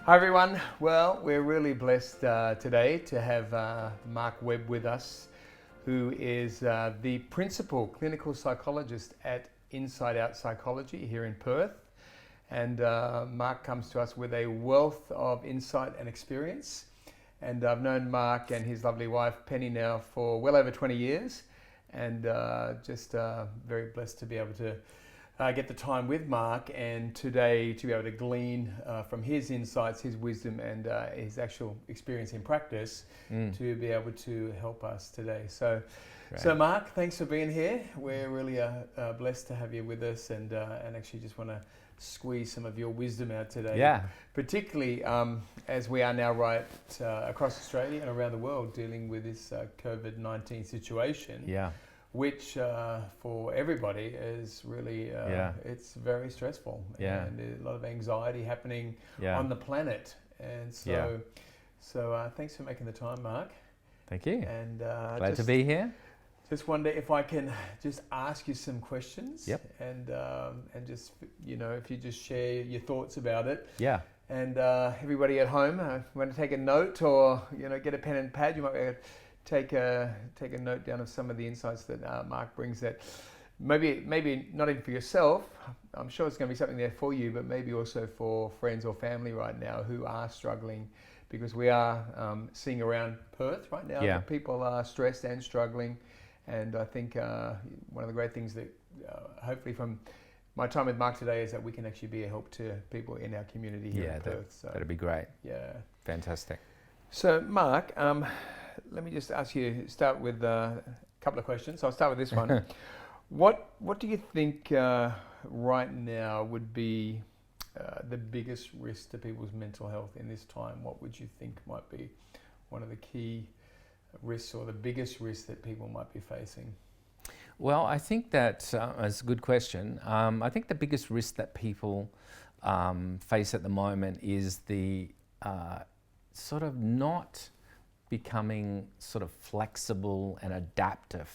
Hi everyone. Well, we're really blessed today to have Mark Webb with us, who is the principal clinical psychologist at Inside Out Psychology here in Perth. And Mark comes to us with a wealth of insight and experience. And I've known Mark and his lovely wife Penny now for well over 20 years, and just very blessed to be able to get the time with Mark, and today to be able to glean from his insights, his wisdom, and his actual experience in practice to be able to help us today. So Mark, thanks for being here. We're really blessed to have you with us, and actually just want to squeeze some of your wisdom out today. Yeah. Particularly as we are now right across Australia and around the world dealing with this COVID-19 situation. Yeah. Which for everybody is really, it's very stressful, and a lot of anxiety happening on the planet. And so thanks for making the time, Mark. Thank you. And glad to be here. Just wonder if I can just ask you some questions. Yep. And just, if you just share your thoughts about it. Yeah. And everybody at home, want to take a note or get a pen and pad, you might be able to take a note down of some of the insights that Mark brings, that maybe not even for yourself. I'm sure it's going to be something there for you, but maybe also for friends or family right now who are struggling, because we are seeing around Perth right now that people are stressed and struggling. And I think one of the great things that hopefully from my time with Mark today is that we can actually be a help to people in our community here in Perth. So that'd be great. Yeah. Fantastic. So Mark, let me just ask you, start with a couple of questions. I'll start with this one. What do you think right now would be the biggest risk to people's mental health in this time? What would you think might be one of the key risks or the biggest risks that people might be facing? Well, I think that's a good question. I think the biggest risk that people face at the moment is the sort of not becoming sort of flexible and adaptive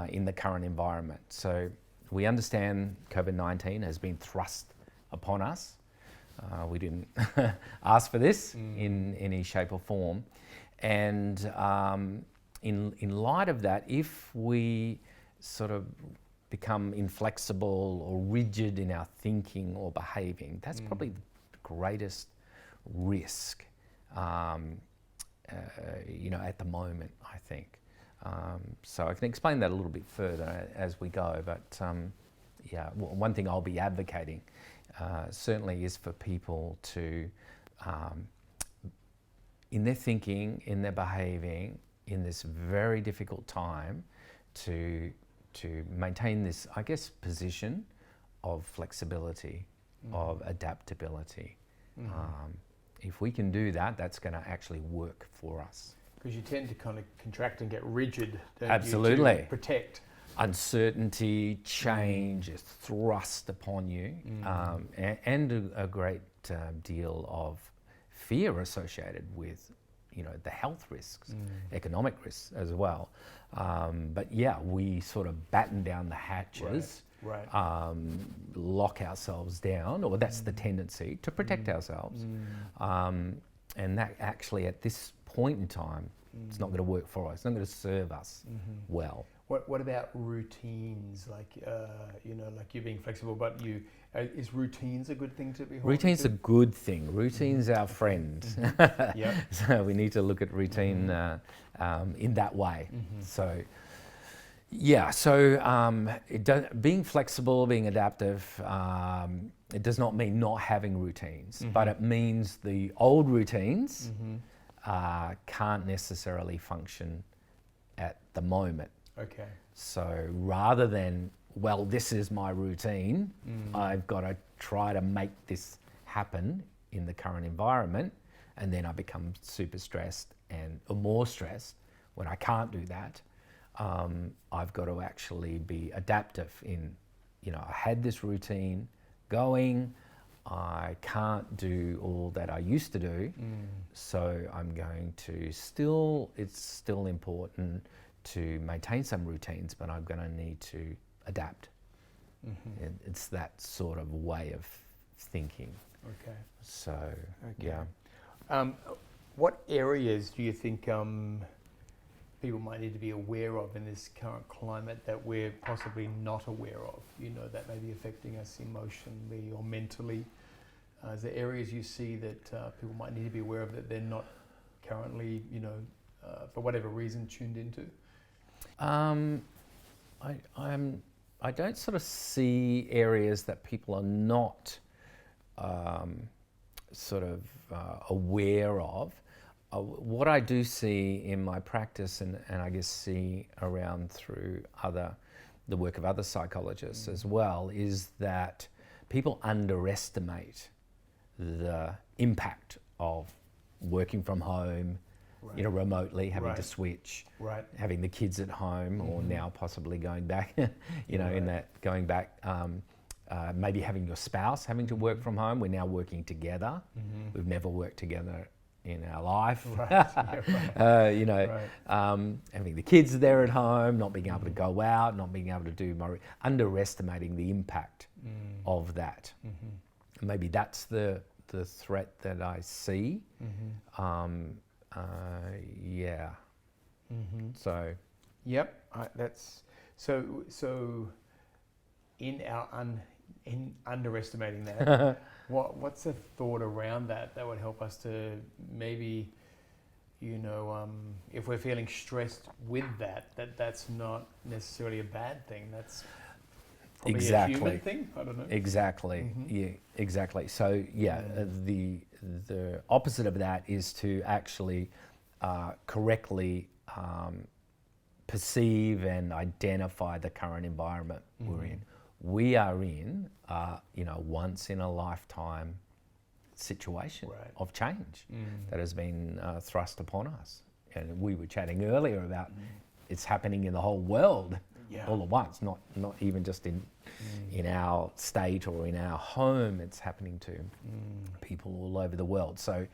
in the current environment. So we understand COVID-19 has been thrust upon us. We didn't ask for this in any shape or form. And in light of that, if we sort of become inflexible or rigid in our thinking or behaving, that's probably the greatest risk at the moment, I think. So I can explain that a little bit further as we go, but one thing I'll be advocating certainly is for people to, in their thinking, in their behaving, in this very difficult time, to maintain this, I guess, position of flexibility, of adaptability. If we can do that, that's going to actually work for us. Because you tend to kind of contract and get rigid, don't Absolutely. you, to protect. Uncertainty, change is thrust upon you, and a great deal of fear associated with, the health risks, economic risks as well. But we sort of batten down the hatches. Right. Lock ourselves down, or that's the tendency to protect ourselves. And that actually at this point in time, it's not going to work for us. It's not going to serve us well. What about routines? Like you being flexible, but is routines a good thing to be? Routine's a good thing. Routine's our friend. So we need to look at routine in that way. So. Being flexible, being adaptive, it does not mean not having routines, but it means the old routines can't necessarily function at the moment. Okay. So rather than, this is my routine, I've got to try to make this happen in the current environment, and then I become super stressed or more stressed when I can't do that. I've got to actually be adaptive in, I had this routine going, I can't do all that I used to do, so I'm going to it's still important to maintain some routines, but I'm going to need to adapt. It's that sort of way of thinking. Okay. So, Okay. yeah. What areas do you think people might need to be aware of in this current climate that we're possibly not aware of? You know, that may be affecting us emotionally or mentally. Is there areas you see that people might need to be aware of that they're not currently, you know, for whatever reason, tuned into? I don't sort of see areas that people are not sort of aware of. What I do see in my practice, and I guess see around through the work of other psychologists as well, is that people underestimate the impact of working from home, you know, remotely, having to switch, having the kids at home, or now possibly going back, you know, in that going back, maybe having your spouse having to work from home. We're now working together. We've never worked together in our life. You know, having the kids there at home, not being able to go out, not being able to do more, underestimating the impact of that. Maybe that's the threat that I see. Yeah. So. Yep. That's so. In our in underestimating that, what's a thought around that would help us to maybe, you know, if we're feeling stressed with that's not necessarily a bad thing. That's probably a human thing. I don't know. Exactly. Yeah. Exactly. So yeah, the opposite of that is to actually correctly perceive and identify the current environment we're in. We are in, you know, once in a lifetime situation of change that has been thrust upon us. And we were chatting earlier about it's happening in the whole world all at once, not even just in our state or in our home. It's happening to people all over the world. So,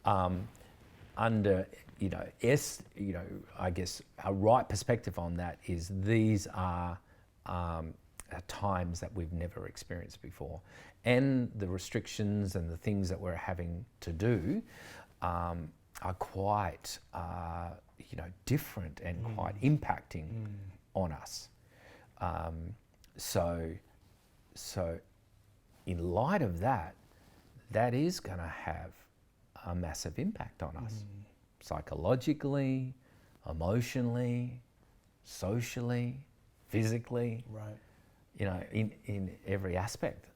I guess a right perspective on that is these are times that we've never experienced before, and the restrictions and the things that we're having to do are quite different and quite impacting on us. So in light of that, that is going to have a massive impact on us, psychologically, emotionally, socially, physically. Right. You know, in every aspect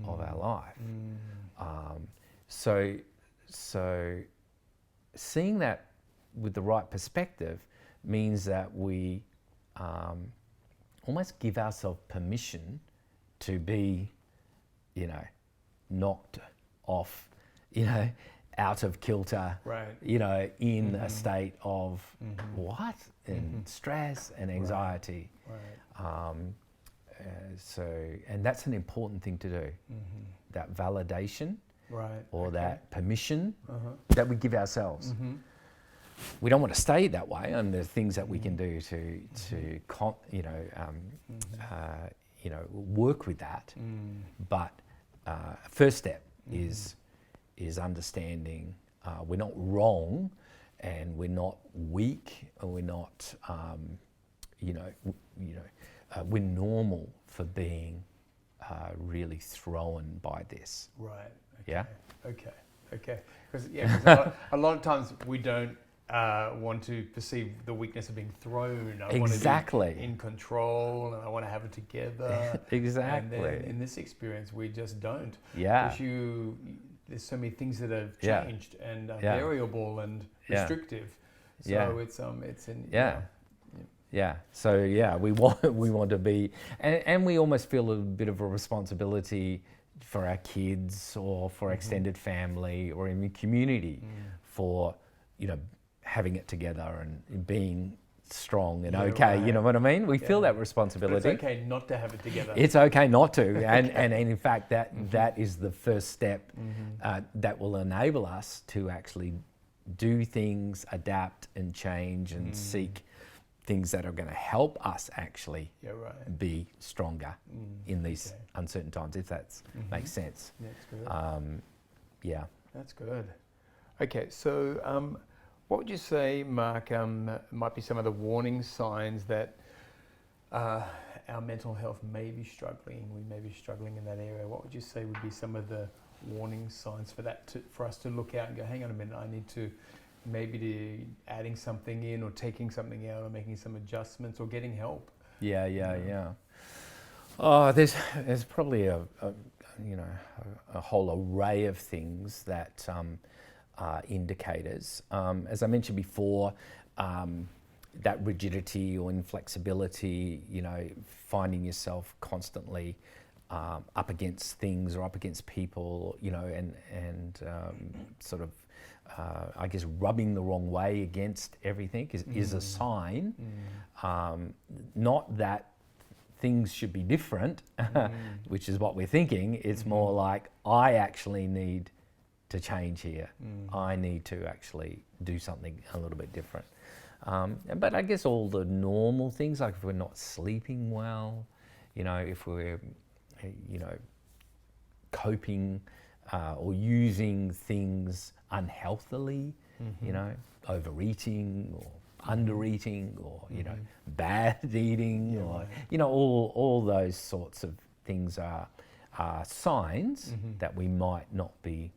of our life. So seeing that with the right perspective means that we almost give ourselves permission to be, you know, knocked off, you know, out of kilter, you know, in a state of what? And stress and anxiety. And that's an important thing to do. That validation, or that permission that we give ourselves. We don't want to stay that way, and there's things that we can do to work with that. But first step is understanding we're not wrong, and we're not weak, and we're not we're normal for being really thrown by this. Right. Okay. Yeah. Okay. Because a lot of times we don't want to perceive the weakness of being thrown. I want to be in control, and I want to have it together. Exactly. And then in this experience, we just don't. Yeah. Because there's so many things that have changed and are variable and restrictive. So it's in Yeah. So we want to be, and we almost feel a bit of a responsibility for our kids or for extended family or in the community for, you know, having it together and being strong and you know what I mean? We feel that responsibility. But it's okay not to have it together. It's okay not to, and in fact that is the first step that will enable us to actually do things, adapt and change and seek things that are going to help us actually be stronger in these uncertain times, if that makes sense. That's good. Yeah. That's good. Okay, so what would you say, Mark, might be some of the warning signs that our mental health may be struggling? We may be struggling in that area. What would you say would be some of the warning signs for that, for us to look out and go, hang on a minute, I need to maybe adding something in or taking something out or making some adjustments or getting help? Yeah. Oh, there's probably a whole array of things that are indicators. As I mentioned before, that rigidity or inflexibility, finding yourself constantly up against things or up against people, and sort of, I guess, rubbing the wrong way against everything is a sign. Not that things should be different, which is what we're thinking. It's more like, I actually need to change here. I need to actually do something a little bit different. But I guess all the normal things, like if we're not sleeping well, if we're, coping or using things unhealthily, overeating or undereating or, bad eating or, all those sorts of things are signs that we might not be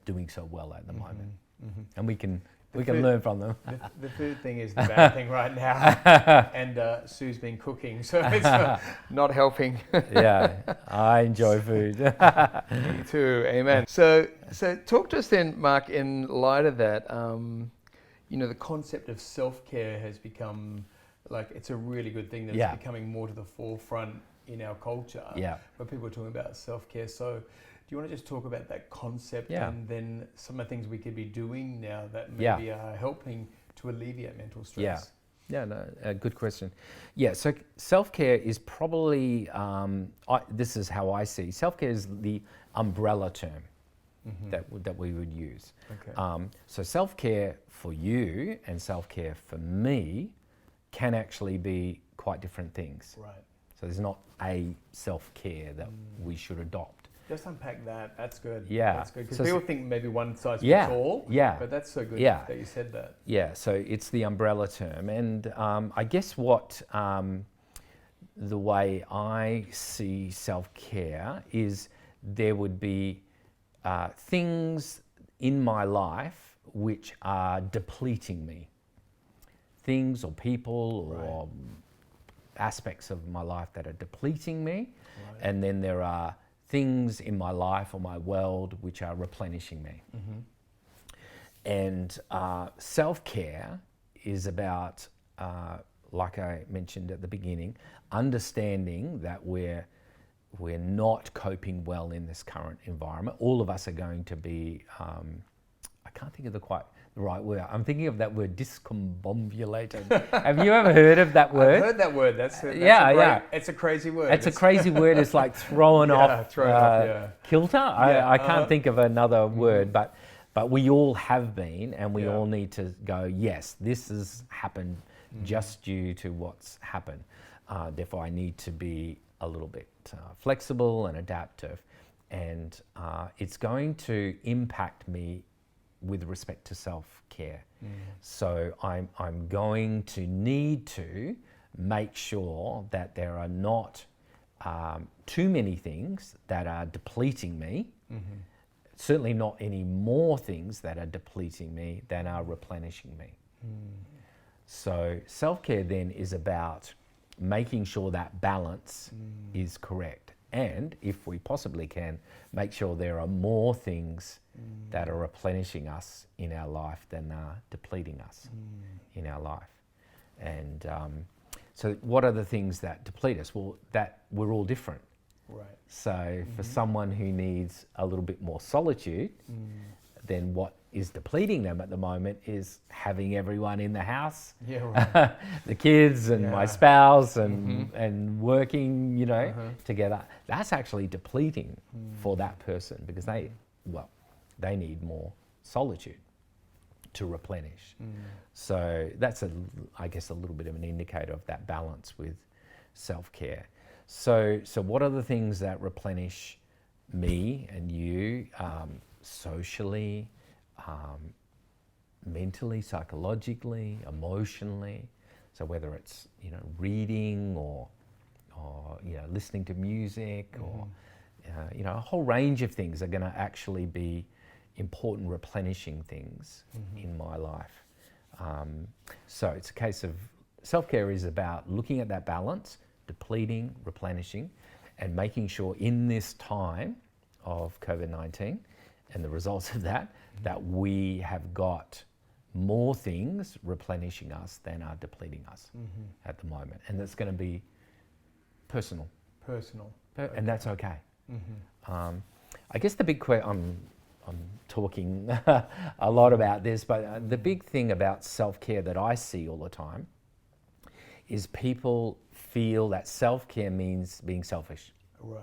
doing so well at the moment. And we can learn from them. The food thing is the bad thing right now, and Sue's been cooking, so it's not helping. Yeah, I enjoy food. Me too, amen. So talk to us then, Mark, in light of that, the concept of self-care has become, it's a really good thing that it's becoming more to the forefront in our culture. Yeah. Where people are talking about self-care. So do you want to just talk about that concept and then some of the things we could be doing now that maybe are helping to alleviate mental stress? Yeah, no, good question. Yeah, so self-care is probably, this is how I see, self-care is the umbrella term that we would use. Okay. So self-care for you and self-care for me can actually be quite different things. Right. So there's not a self-care that we should adopt. Just unpack that. That's good. Yeah. That's good. Because So people think maybe one size fits all. Yeah. But that's so good Yeah. that you said that. Yeah, so it's the umbrella term. And I guess what the way I see self-care is there would be things in my life which are depleting me. Things or people or aspects of my life that are depleting me. Right. And then there are things in my life or my world which are replenishing me. And self-care is about, like I mentioned at the beginning, understanding that we're not coping well in this current environment. All of us are going to be, I can't think of the right word. I'm thinking of that word, discombobulated. Have you ever heard of that word? I've heard that word. That's it's a crazy word. It's a crazy word. It's like thrown off kilter. I can't think of another word, but we all have been, and we all need to go, yes, this has happened just due to what's happened. Therefore, I need to be a little bit flexible and adaptive, and it's going to impact me with respect to self-care. So I'm going to need to make sure that there are not too many things that are depleting me, certainly not any more things that are depleting me than are replenishing me. So self-care then is about making sure that balance is correct. And if we possibly can, make sure there are more things that are replenishing us in our life than are depleting us in our life. And so what are the things that deplete us? Well, that we're all different. Right. So for someone who needs a little bit more solitude, then what is depleting them at the moment is having everyone in the house, the kids and my spouse and working, together. That's actually depleting for that person because they need more solitude to replenish. So that's I guess a little bit of an indicator of that balance with self-care. So what are the things that replenish me and you? socially, mentally, psychologically, emotionally. So whether it's, you know, reading or you know, listening to music, or you know, a whole range of things are going to actually be important replenishing things in my life. So it's a case of self-care is about looking at that balance, depleting, replenishing, and making sure in this time of COVID-19 and the results of that, that we have got more things replenishing us than are depleting us at the moment. And that's going to be personal. And that's okay. I guess the big question, I'm talking a lot about this, but the big thing about self-care that I see all the time is people feel that self-care means being selfish. Right.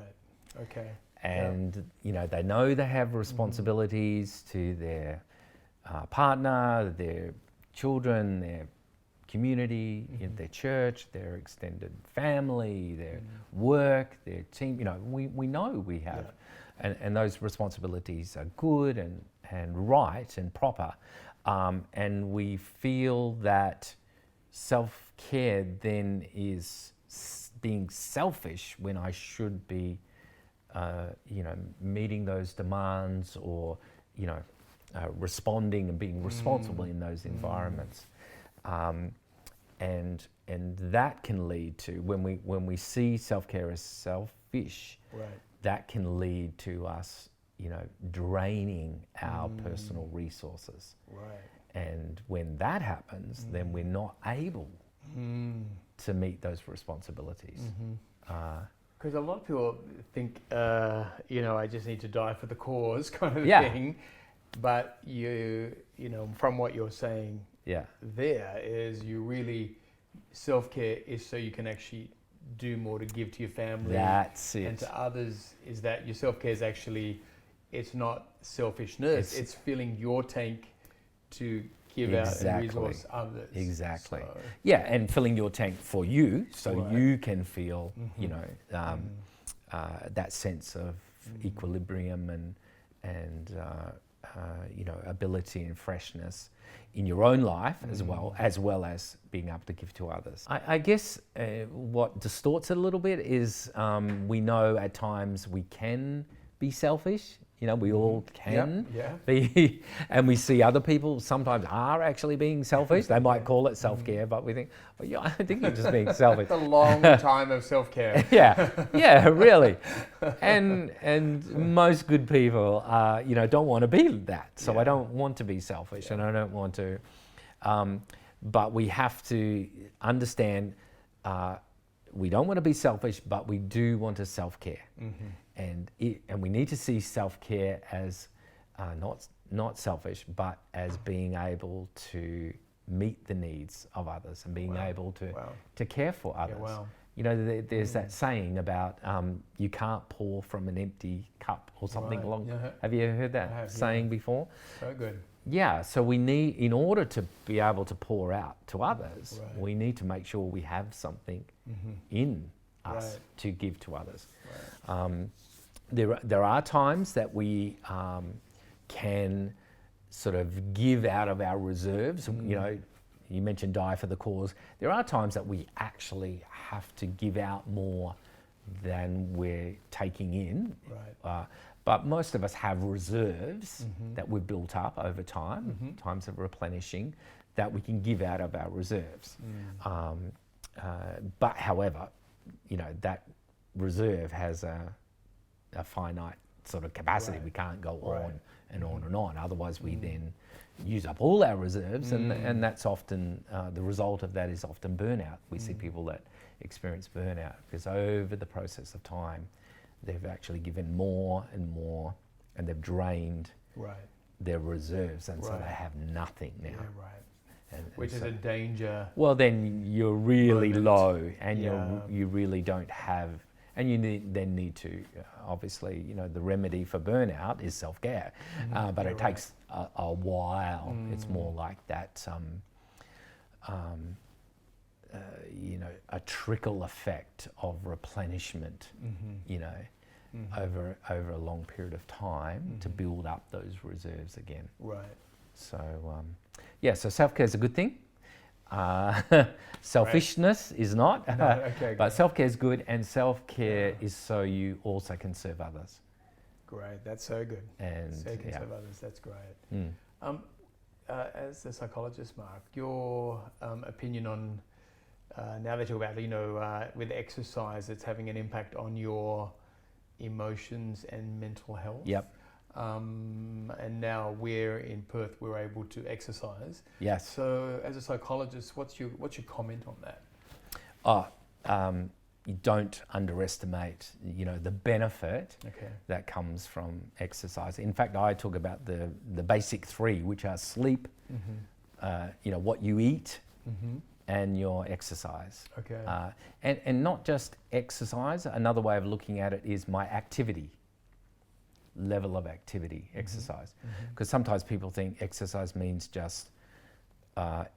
Okay. And you know, they know they have responsibilities to their partner, their children, their community, their church, their extended family, their work, their team. You know, we know we have, and those responsibilities are good and right and proper, and we feel that self-care then is being selfish when I should be, you know, meeting those demands, or you know, responding and being responsible in those environments. And that can lead to, when we see self-care as selfish, that can lead to us, you know, draining our personal resources. And when that happens, then we're not able to meet those responsibilities. Because a lot of people think, you know, I just need to die for the cause kind of thing. But you know, from what you're saying, there is, you really, self-care is so you can actually do more to give to your family. That's it. And to others, is that your self-care is actually, it's not selfishness, it's filling your tank to give out and resource others. Exactly. So. Yeah, and filling your tank for you, so you can feel, you know, that sense of equilibrium and you know, ability and freshness in your own life, as well as being able to give to others. I guess what distorts it a little bit is we know at times we can be selfish. You know, we all can be, and we see other people sometimes are actually being selfish. They might call it self-care, but we think, well, yeah, I think you're just being selfish. It's a long time of self-care. Yeah, really. And most good people, you know, don't want to be that. So I don't want to be selfish, and I don't want to. But we have to understand, we don't want to be selfish, but we do want to self-care. And we need to see self-care as not selfish, but as being able to meet the needs of others and being able to care for others. You know, there's that saying about you can't pour from an empty cup or something along. Have you heard that saying before? So good. Yeah, so we need, in order to be able to pour out to others, we need to make sure we have something in us to give to others. There are times that we can sort of give out of our reserves. You know, you mentioned die for the cause. There are times that we actually have to give out more than we're taking in. But most of us have reserves that we've built up over time, times of replenishing, that we can give out of our reserves. But however, you know, that reserve has a finite sort of capacity. We can't go on and on and on. Otherwise, we then use up all our reserves, and that's often the result of that is often burnout. We see people that experience burnout because over the process of time, they've actually given more and more, and they've drained their reserves, and so they have nothing now. Which is a danger. Well, then you're really low, and you really don't have. And you then need to, obviously, you know, the remedy for burnout is self-care, but it takes a while. It's more like that, you know, a trickle effect of replenishment, you know, over a long period of time to build up those reserves again. Right. So so self-care is a good thing. Selfishness is not, but self-care is good, and self-care is so you also can serve others. Great, that's so good. And so you can serve others, that's great. As a psychologist, Mark, your opinion on now that you're about, with exercise, it's having an impact on your emotions and mental health. Yep. And now we're in Perth, we're able to exercise. Yes. So as a psychologist, what's your comment on that? You don't underestimate, the benefit Okay. that comes from exercise. In fact, I talk about the basic three, which are sleep, what you eat, and your exercise. Okay. And not just exercise. Another way of looking at it is my activity, level of activity, exercise. Because sometimes people think exercise means just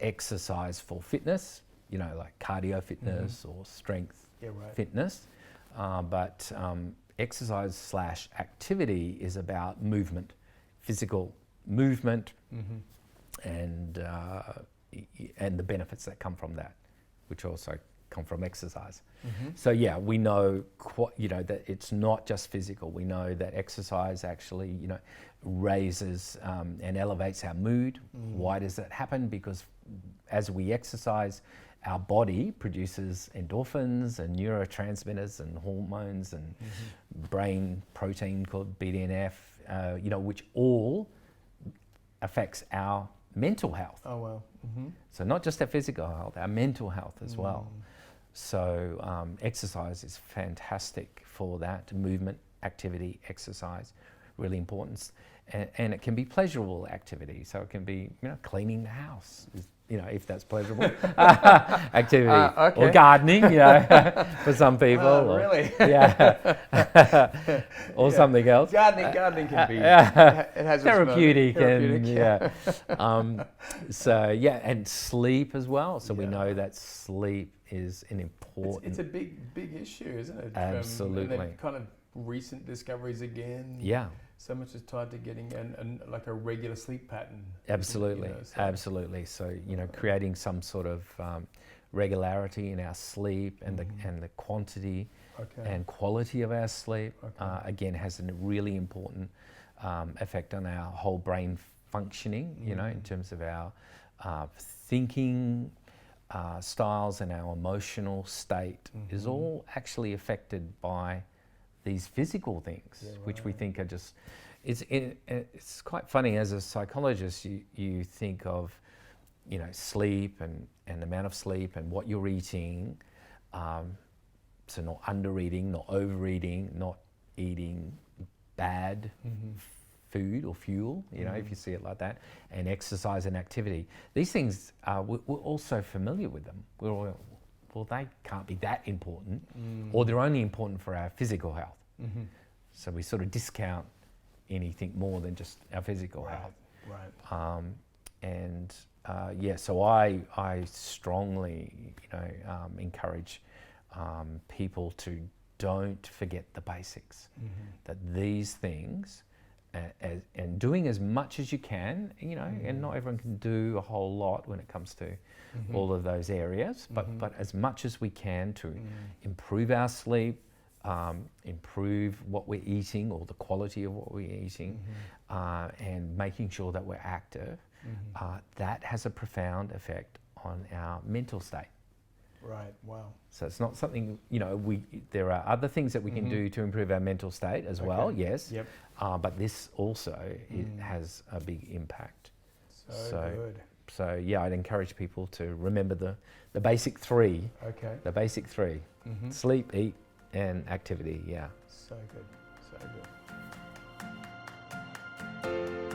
exercise for fitness, like cardio fitness or strength fitness. But exercise / activity is about movement, physical movement, and the benefits that come from that, which also come from exercise. So we know that it's not just physical. We know that exercise actually raises and elevates our mood. Why does that happen? Because as we exercise, our body produces endorphins and neurotransmitters and hormones and brain protein called BDNF, which all affects our mental health. Oh, wow. So not just our physical health, our mental health as well. So exercise is fantastic for that. Movement, activity, exercise, really important. And it can be pleasurable activity. So it can be, cleaning the house, if that's pleasurable activity. Or gardening, for some people. Really? Or something else. Gardening can be, it has therapeutic. And sleep as well. So we know that sleep is an important... It's a big issue, isn't it? Absolutely. And kind of recent discoveries again. Yeah. So much is tied to getting like a regular sleep pattern. Absolutely, absolutely. So creating some sort of regularity in our sleep and the quantity and quality of our sleep again has a really important effect on our whole brain functioning. In terms of our thinking styles and our emotional state is all actually affected by these physical things, which we think are just, it's quite funny as a psychologist, you think of, sleep and the amount of sleep and what you're eating, so not under-eating, not over-eating, not eating bad food or fuel, if you see it like that, and exercise and activity. These things, we're also familiar with them. Well, they can't be that important, or they're only important for our physical health. So we sort of discount anything more than just our physical health. Right. So I strongly, encourage people to don't forget the basics. That these things, and doing as much as you can, and not everyone can do a whole lot when it comes to all of those areas, but as much as we can to improve our sleep, improve what we're eating or the quality of what we're eating, and making sure that we're active, that has a profound effect on our mental state. Right, wow. So it's not something, there are other things that we can do to improve our mental state as well, yes. Yep. But this also has a big impact. So good. So I'd encourage people to remember the basic three. Okay. The basic three: sleep, eat, and activity. Yeah. So good. So good.